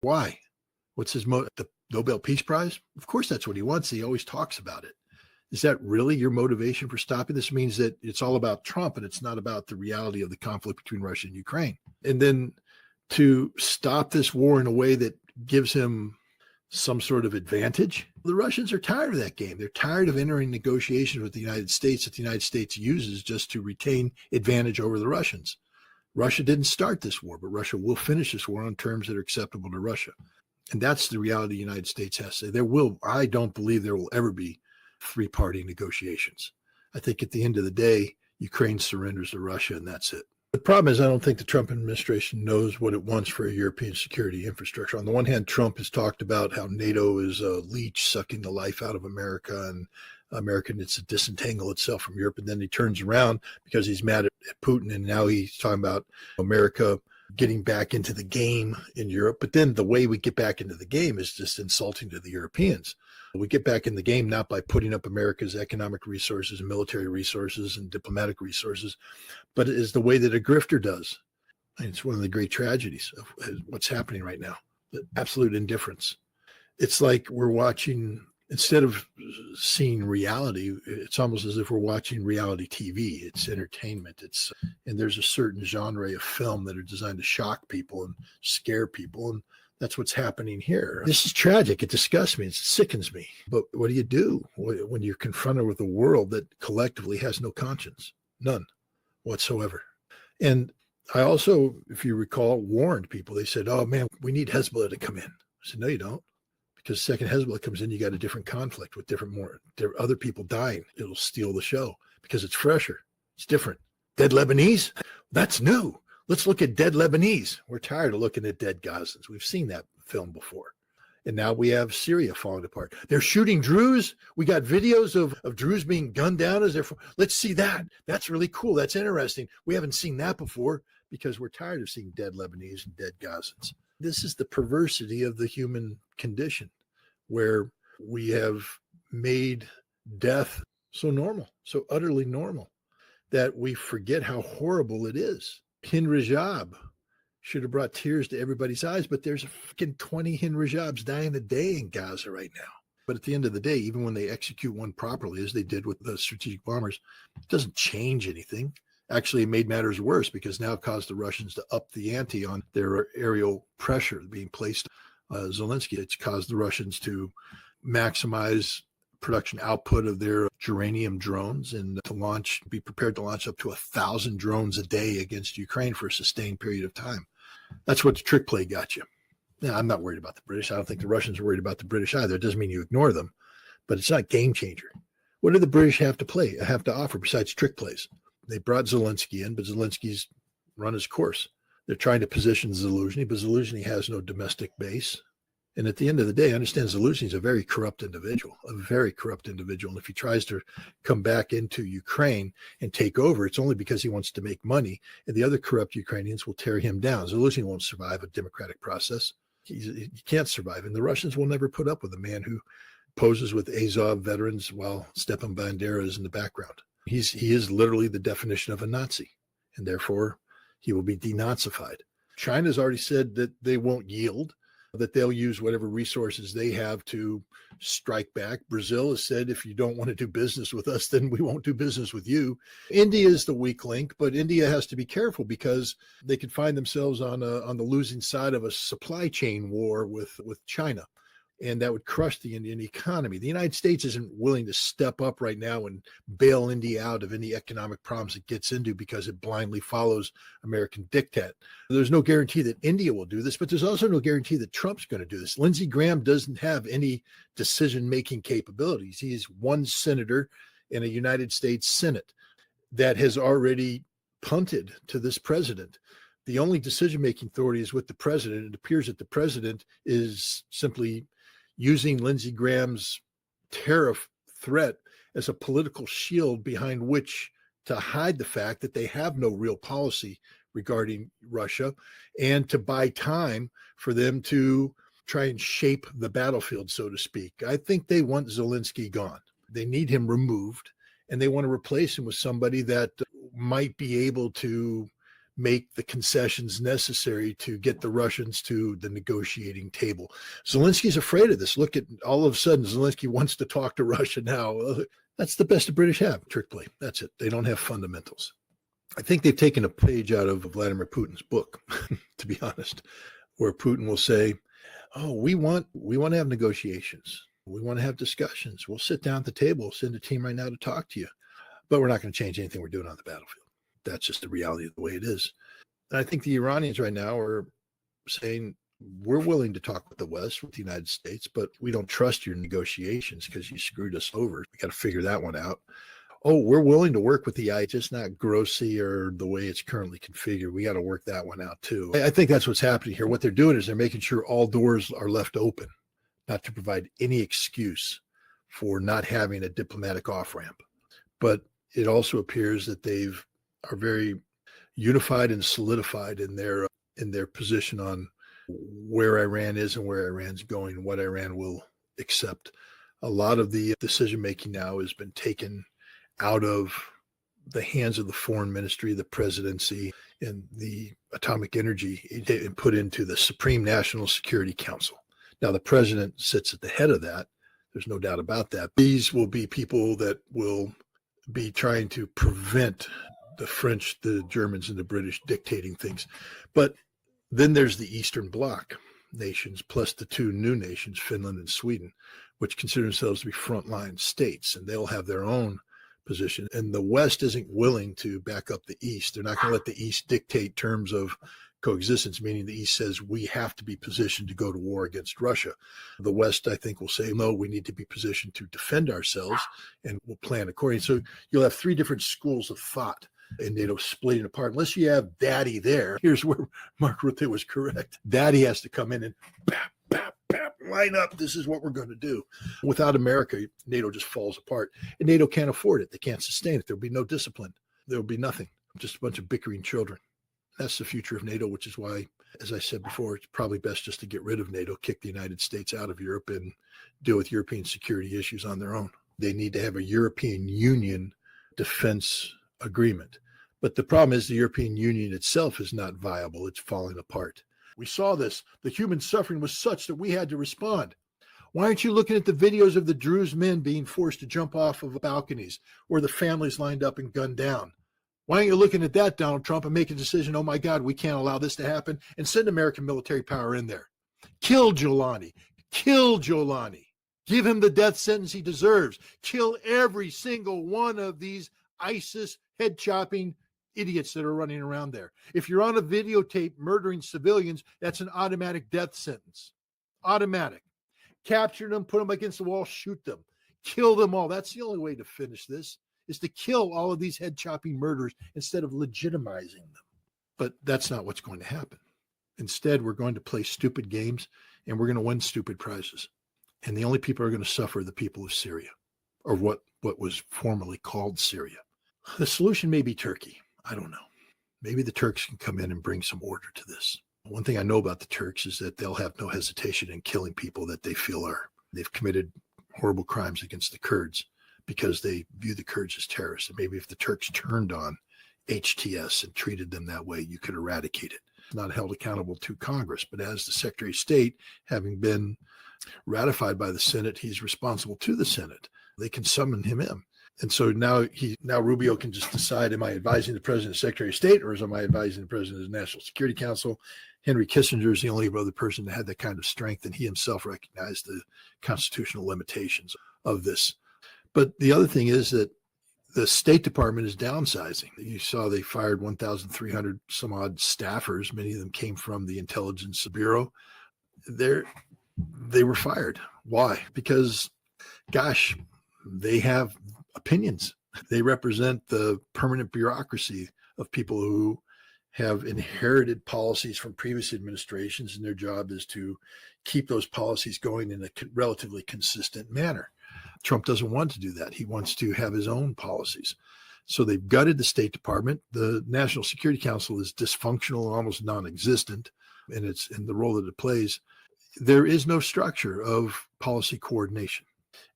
Why? What's the Nobel Peace Prize? Of course, that's what he wants. He always talks about it. Is that really your motivation for stopping this? Means that it's all about Trump and it's not about the reality of the conflict between Russia and Ukraine. And then to stop this war in a way that gives him some sort of advantage, the Russians are tired of that game. They're tired of entering negotiations with the United States that the United States uses just to retain advantage over the Russians. Russia didn't start this war, but Russia will finish this war on terms that are acceptable to Russia. And that's the reality the United States has to say. I don't believe there will ever be three-party negotiations. I think at the end of the day, Ukraine surrenders to Russia and that's it. The problem is I don't think the Trump administration knows what it wants for a European security infrastructure. On the one hand, Trump has talked about how NATO is a leech sucking the life out of America and America needs to disentangle itself from Europe. And then he turns around because he's mad at Putin. And now he's talking about America getting back into the game in Europe. But then the way we get back into the game is just insulting to the Europeans. We get back in the game not by putting up America's economic resources and military resources and diplomatic resources, but it is the way that a grifter does. And it's one of the great tragedies of what's happening right now, the absolute indifference. It's like we're watching, instead of seeing reality, it's almost as if we're watching reality TV. It's entertainment. And there's a certain genre of film that are designed to shock people and scare people. And that's what's happening here. This is tragic. It disgusts me. It sickens me. But what do you do when you're confronted with a world that collectively has no conscience? None whatsoever. And I also, if you recall, warned people. They said, oh, man, we need Hezbollah to come in. I said, no, you don't. Because the second Hezbollah comes in, you got a different conflict with there are other people dying. It'll steal the show because it's fresher. It's different. Dead Lebanese? That's new. Let's look at dead Lebanese. We're tired of looking at dead Gazans. We've seen that film before. And now we have Syria falling apart. They're shooting Druze. We got videos of Druze being gunned down as let's see that. That's really cool. That's interesting. We haven't seen that before because we're tired of seeing dead Lebanese and dead Gazans. This is the perversity of the human condition, where we have made death so normal, so utterly normal, that we forget how horrible it is. Hind Rajab should have brought tears to everybody's eyes, but there's a freaking 20 Hind Rajabs dying a day in Gaza right now. But at the end of the day, even when they execute one properly, as they did with the strategic bombers, it doesn't change anything. Actually, it made matters worse because now it caused the Russians to up the ante on their aerial pressure being placed on Zelensky. It's caused the Russians to maximize production output of their geranium drones and be prepared to launch up to 1,000 drones a day against Ukraine for a sustained period of time. That's what the trick play got you. Now, I'm not worried about the British. I don't think the Russians are worried about the British either. It doesn't mean you ignore them, but it's not game changer. What do the British have to offer besides trick plays? They brought Zelensky in, but Zelensky's run his course. They're trying to position Zelensky, but Zelensky has no domestic base. And at the end of the day, I understand Zelensky is a very corrupt individual. And if he tries to come back into Ukraine and take over, it's only because he wants to make money. And the other corrupt Ukrainians will tear him down. Zelensky won't survive a democratic process. He can't survive. And the Russians will never put up with a man who poses with Azov veterans while Stepan Bandera is in the background. He is literally the definition of a Nazi. And therefore, he will be denazified. China's already said that they won't yield, that they'll use whatever resources they have to strike back. Brazil has said, if you don't want to do business with us, then we won't do business with you. India is the weak link, but India has to be careful because they could find themselves on the losing side of a supply chain war with China. And that would crush the Indian economy. The United States isn't willing to step up right now and bail India out of any economic problems it gets into because it blindly follows American diktat. There's no guarantee that India will do this, but there's also no guarantee that Trump's going to do this. Lindsey Graham doesn't have any decision-making capabilities. He's one senator in a United States Senate that has already punted to this president. The only decision-making authority is with the president. It appears that the president is simply using Lindsey Graham's tariff threat as a political shield behind which to hide the fact that they have no real policy regarding Russia and to buy time for them to try and shape the battlefield, so to speak. I think they want Zelensky gone. They need him removed, and they want to replace him with somebody that might be able to make the concessions necessary to get the Russians to the negotiating table. Zelensky's afraid of this. Look at all of a sudden, Zelensky wants to talk to Russia now. That's the best the British have, trick play. That's it. They don't have fundamentals. I think they've taken a page out of Vladimir Putin's book, to be honest, where Putin will say, oh, we want to have negotiations. We want to have discussions. We'll sit down at the table, send a team right now to talk to you, but we're not going to change anything we're doing on the battlefield. That's just the reality of the way it is. And I think the Iranians right now are saying, we're willing to talk with the West, with the United States, but we don't trust your negotiations because you screwed us over. We got to figure that one out. Oh, we're willing to work with the I, just not grossly or the way it's currently configured. We got to work that one out too. I think that's what's happening here. What they're doing is they're making sure all doors are left open, not to provide any excuse for not having a diplomatic off-ramp. But it also appears that are very unified and solidified in their position on where Iran is and where Iran's going and what Iran will accept. A lot of the decision making now has been taken out of the hands of the foreign ministry, the presidency, and the atomic energy, and put into the Supreme National Security Council. Now, the president sits at the head of that. There's no doubt about that. These will be people that will be trying to prevent the French, the Germans, and the British dictating things. But then there's the Eastern Bloc nations, plus the two new nations, Finland and Sweden, which consider themselves to be frontline states, and they'll have their own position. And the West isn't willing to back up the East. They're not going to let the East dictate terms of coexistence, meaning the East says we have to be positioned to go to war against Russia. The West, I think, will say, no, we need to be positioned to defend ourselves, and we'll plan accordingly. So you'll have three different schools of thought in NATO splitting apart. Unless you have Daddy there, here's where Mark Rutte was correct. Daddy has to come in and bap, bap, bap, line up. This is what we're going to do. Without America, NATO just falls apart. And NATO can't afford it. They can't sustain it. There'll be no discipline. There'll be nothing. Just a bunch of bickering children. That's the future of NATO, which is why, as I said before, it's probably best just to get rid of NATO, kick the United States out of Europe, and deal with European security issues on their own. They need to have a European Union defense agreement. But the problem is the European Union itself is not viable. It's falling apart. We saw this. The human suffering was such that we had to respond. Why aren't you looking at the videos of the Druze men being forced to jump off of balconies, or the families lined up and gunned down? Why aren't you looking at that, Donald Trump, and make a decision, oh my God, we can't allow this to happen, and send American military power in there? Kill Giuliani. Kill Giuliani. Give him the death sentence he deserves. Kill every single one of these ISIS head-chopping idiots that are running around there. If you're on a videotape murdering civilians, that's an automatic death sentence. Automatic. Capture them, put them against the wall, shoot them. Kill them all. That's the only way to finish this, is to kill all of these head-chopping murderers instead of legitimizing them. But that's not what's going to happen. Instead, we're going to play stupid games, and we're going to win stupid prizes. And the only people who are going to suffer are the people of Syria, or what was formerly called Syria. The solution may be Turkey. I don't know. Maybe the Turks can come in and bring some order to this. One thing I know about the Turks is that they'll have no hesitation in killing people that they feel they've committed horrible crimes against the Kurds, because they view the Kurds as terrorists. And maybe if the Turks turned on HTS and treated them that way, you could eradicate it. Not held accountable to Congress, but as the Secretary of State, having been ratified by the Senate, he's responsible to the Senate. They can summon him in. And so now Rubio can just decide, am I advising the President, Secretary of State, or am I advising the President of the National Security Council? Henry Kissinger is the only other person that had that kind of strength, and he himself recognized the constitutional limitations of this. But the other thing is that the State Department is downsizing. You saw they fired 1,300 some odd staffers. Many of them came from the Intelligence Bureau. They were fired. Why? Because, gosh, they have opinions. They represent the permanent bureaucracy of people who have inherited policies from previous administrations, and their job is to keep those policies going in a relatively consistent manner. Trump doesn't want to do that. He wants to have his own policies. So they've gutted the State Department. The National Security Council is dysfunctional and almost non-existent in the role that it plays. There is no structure of policy coordination.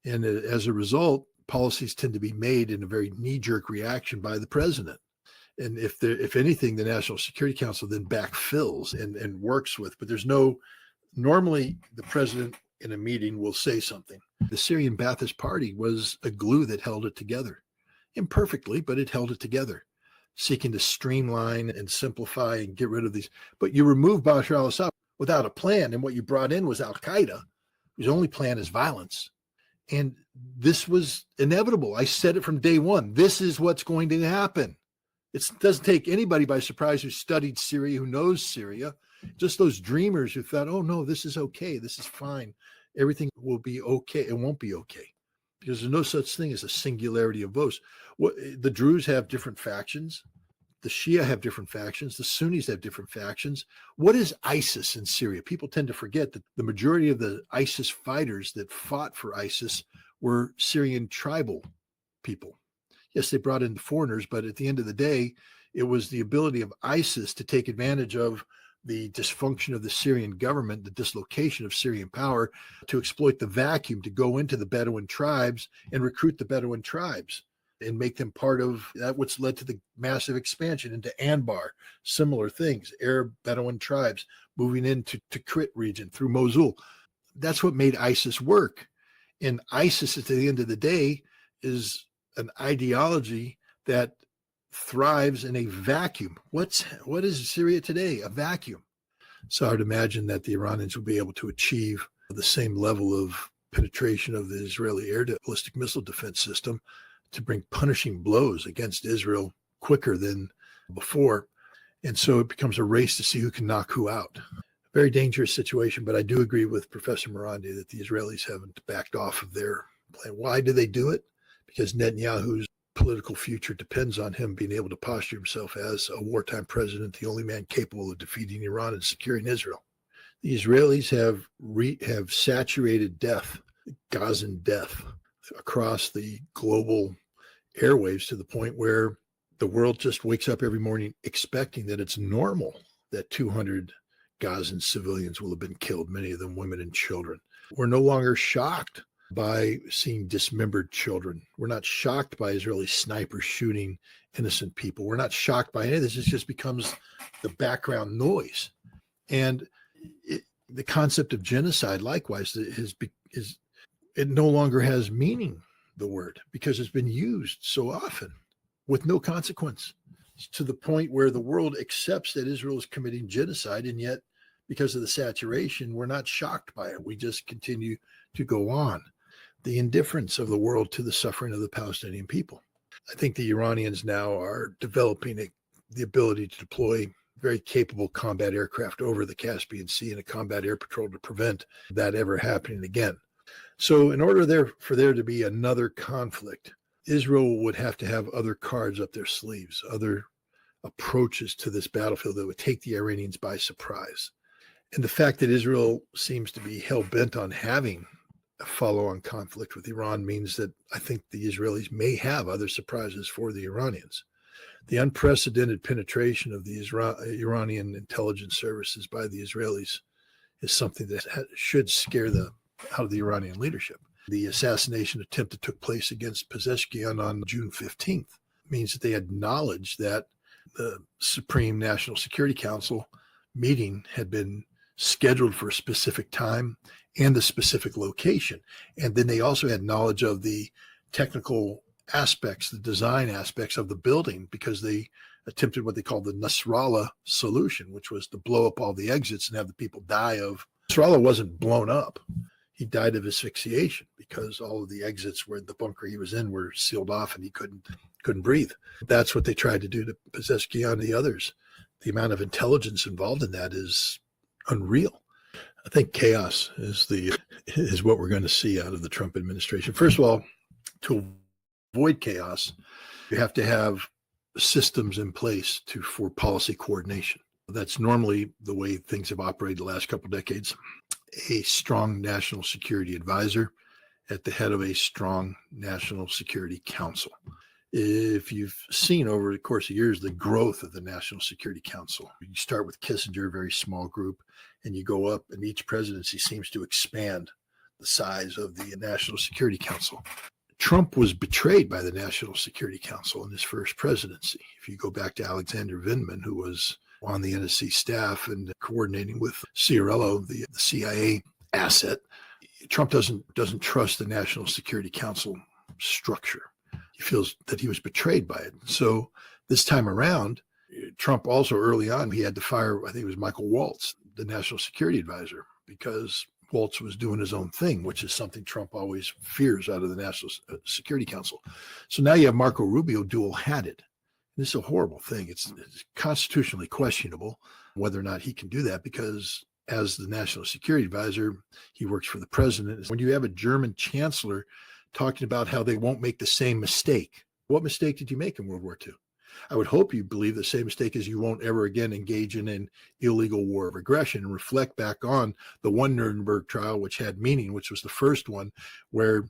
And as a result, policies tend to be made in a very knee-jerk reaction by the president. And if anything, the National Security Council then backfills and works with, but normally the president in a meeting will say something. The Syrian Ba'athist Party was a glue that held it together, imperfectly, but it held it together, seeking to streamline and simplify and get rid of these. But you remove Bashar al-Assad without a plan, and what you brought in was al-Qaeda, whose only plan is violence. And this was inevitable. I said it from day one. This is what's going to happen. It doesn't take anybody by surprise who studied Syria, who knows Syria, just those dreamers who thought, oh, no, this is okay. This is fine. Everything will be okay. It won't be okay because there's no such thing as a singularity of votes. The Druze have different factions. The Shia have different factions. The Sunnis have different factions. What is ISIS in Syria? People tend to forget that the majority of the ISIS fighters that fought for ISIS were Syrian tribal people. Yes, they brought in the foreigners, but at the end of the day, it was the ability of ISIS to take advantage of the dysfunction of the Syrian government, the dislocation of Syrian power, to exploit the vacuum, to go into the Bedouin tribes and recruit the Bedouin tribes and make them part of that, what's led to the massive expansion into Anbar, similar things, Arab Bedouin tribes moving into Tikrit region through Mosul. That's what made ISIS work. And ISIS, at the end of the day, is an ideology that thrives in a vacuum. What is Syria today? A vacuum. So I would imagine that the Iranians will be able to achieve the same level of penetration of the Israeli air ballistic missile defense system to bring punishing blows against Israel quicker than before. And so it becomes a race to see who can knock who out. Very dangerous situation, but I do agree with Professor Morandi that the Israelis haven't backed off of their plan. Why do they do it? Because Netanyahu's political future depends on him being able to posture himself as a wartime president, the only man capable of defeating Iran and securing Israel. The Israelis have saturated death, Gazan death, across the global airwaves to the point where the world just wakes up every morning expecting that it's normal that 200 Gazan civilians will have been killed, many of them women and children. We're no longer shocked by seeing dismembered children. We're not shocked by Israeli snipers shooting innocent people. We're not shocked by any of this. It just becomes the background noise. And the concept of genocide, likewise, it no longer has meaning, the word, because it's been used so often with no consequence, to the point where the world accepts that Israel is committing genocide, and yet because of the saturation, we're not shocked by it. We just continue to go on. The indifference of the world to the suffering of the Palestinian people. I think the Iranians now are developing the ability to deploy very capable combat aircraft over the Caspian Sea and a combat air patrol to prevent that ever happening again. So in order for there to be another conflict, Israel would have to have other cards up their sleeves, other approaches to this battlefield that would take the Iranians by surprise. And the fact that Israel seems to be hell-bent on having a follow-on conflict with Iran means that I think the Israelis may have other surprises for the Iranians. The unprecedented penetration of the Iranian intelligence services by the Israelis is something that should scare out of the Iranian leadership. The assassination attempt that took place against Pezeshkian on June 15th means that they had knowledge that the Supreme National Security Council meeting had been scheduled for a specific time and the specific location. And then they also had knowledge of the technical aspects, the design aspects of the building, because they attempted what they called the Nasrallah solution, which was to blow up all the exits and have the people die of. Nasrallah wasn't blown up. He died of asphyxiation because all of the exits where the bunker he was in were sealed off and he couldn't breathe. That's what they tried to do to Pezeshkian and the others. The amount of intelligence involved in that is unreal. I think chaos is what we're going to see out of the Trump administration. First of all, to avoid chaos, you have to have systems in place for policy coordination. That's normally the way things have operated the last couple of decades. A strong national security advisor at the head of a strong national security council. If you've seen over the course of years the growth of the National Security Council, you start with Kissinger, a very small group, and you go up, and each presidency seems to expand the size of the National Security Council. Trump was betrayed by the National Security Council in his first presidency. If you go back to Alexander Vindman, who was on the NSC staff and coordinating with Ciarello, the CIA asset, Trump doesn't trust the National Security Council structure. He feels that he was betrayed by it. So this time around, Trump also early on, he had to fire, I think it was Michael Waltz, the National Security Advisor, because Waltz was doing his own thing, which is something Trump always fears out of the National Security Council. So now you have Marco Rubio dual-hatted. This is a horrible thing. It's constitutionally questionable whether or not he can do that, because as the National Security Advisor, he works for the president. When you have a German chancellor talking about how they won't make the same mistake, what mistake did you make in World War II? I would hope you believe the same mistake is you won't ever again engage in an illegal war of aggression, and reflect back on the one Nuremberg trial, which had meaning, which was the first one where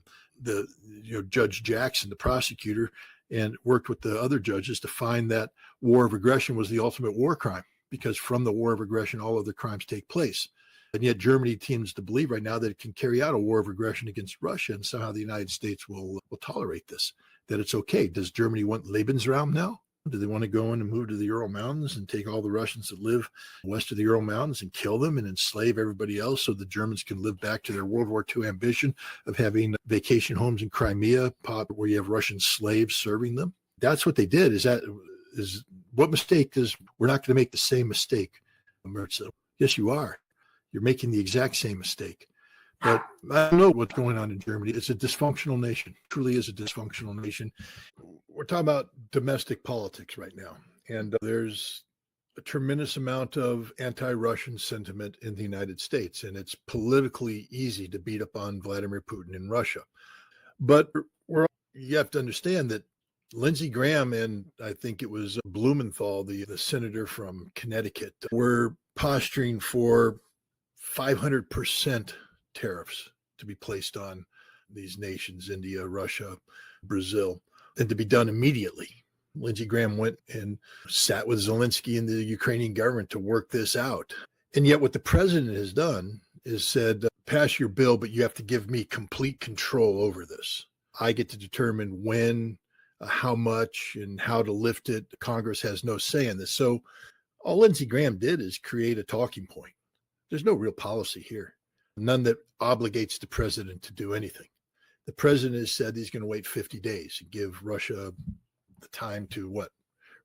Judge Jackson, the prosecutor, and worked with the other judges to find that war of aggression was the ultimate war crime, because from the war of aggression, all other crimes take place. And yet Germany tends to believe right now that it can carry out a war of aggression against Russia, and somehow the United States will tolerate this, that it's okay. Does Germany want Lebensraum now? Do they want to go in and move to the Ural Mountains and take all the Russians that live west of the Ural Mountains and kill them and enslave everybody else so the Germans can live back to their World War II ambition of having vacation homes in Crimea, where you have Russian slaves serving them? That's what they did. What mistake we're not going to make the same mistake, Mert said. Yes, you are. You're making the exact same mistake. But I don't know what's going on in Germany. It's a dysfunctional nation. It truly is a dysfunctional nation. We're talking about domestic politics right now. And there's a tremendous amount of anti-Russian sentiment in the United States. And it's politically easy to beat up on Vladimir Putin in Russia. But you have to understand that Lindsey Graham and I think it was Blumenthal, the senator from Connecticut, were posturing for 500% tariffs to be placed on these nations, India, Russia, Brazil, and to be done immediately. Lindsey Graham went and sat with Zelensky and the Ukrainian government to work this out. And yet what the president has done is said, pass your bill, but you have to give me complete control over this. I get to determine when, how much, and how to lift it. Congress has no say in this. So all Lindsey Graham did is create a talking point. There's no real policy here. None that obligates the president to do anything. The president has said he's going to wait 50 days and give Russia the time to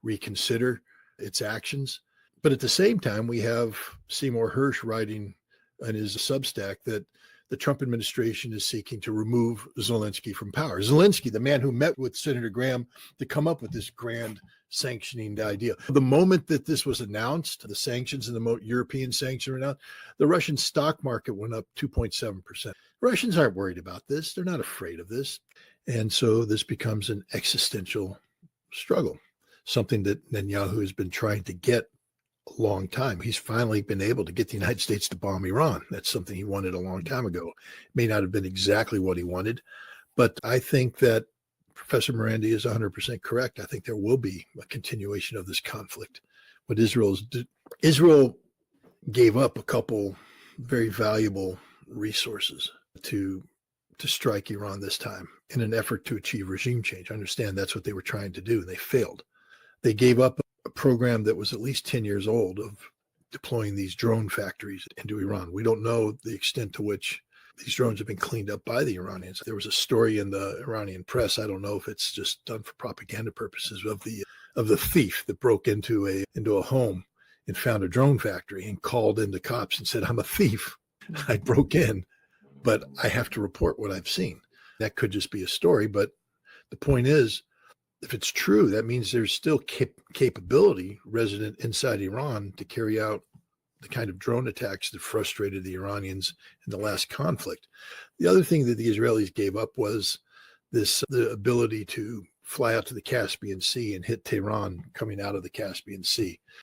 reconsider its actions. But at the same time, we have Seymour Hersh writing in his Substack that the Trump administration is seeking to remove Zelensky from power. Zelensky, the man who met with Senator Graham to come up with this grand sanctioning idea. The moment that this was announced, the sanctions and the European sanctions were announced, the Russian stock market went up 2.7%. Russians aren't worried about this. They're not afraid of this. And so this becomes an existential struggle, something that Netanyahu has been trying to get a long time. He's finally been able to get the United States to bomb Iran. That's something he wanted a long time ago. It may not have been exactly what he wanted, but I think that Professor Morandi is 100% correct. I think there will be a continuation of this conflict. What Israel gave up a couple very valuable resources to strike Iran this time in an effort to achieve regime change. I understand that's what they were trying to do, and they failed. They gave up a program that was at least 10 years old of deploying these drone factories into Iran. We don't know the extent to which these drones have been cleaned up by the Iranians. There was a story in the Iranian press. I don't know if it's just done for propaganda purposes of the thief that broke into a home and found a drone factory and called in the cops and said, "I'm a thief. I broke in, but I have to report what I've seen." That could just be a story, but the point is, if it's true, that means there's still capability resident inside Iran to carry out the kind of drone attacks that frustrated the Iranians in the last conflict. The other thing that the Israelis gave up was the ability to fly out to the Caspian Sea and hit Tehran coming out of the Caspian Sea.